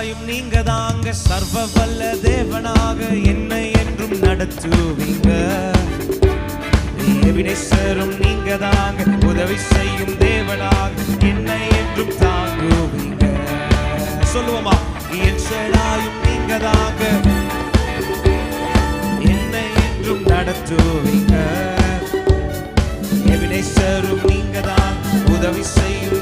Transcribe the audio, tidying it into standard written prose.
ஷடாயும் நீங்க தாங்க, சர்வ வல்ல தேவனாக என்னை என்றும் நடத்துவீங்க. எபினேசரும் நீங்க தாங்க, உதவி செய்யும் தேவனாக என்னை என்றும் தாங்குவீங்க. சொல்லுவோமா? என் ஷடாயும் நீங்க தாங்க, என்னை என்றும் நடத்துவீங்க. எபினேசரும் நீங்க தான், உதவி செய்யும்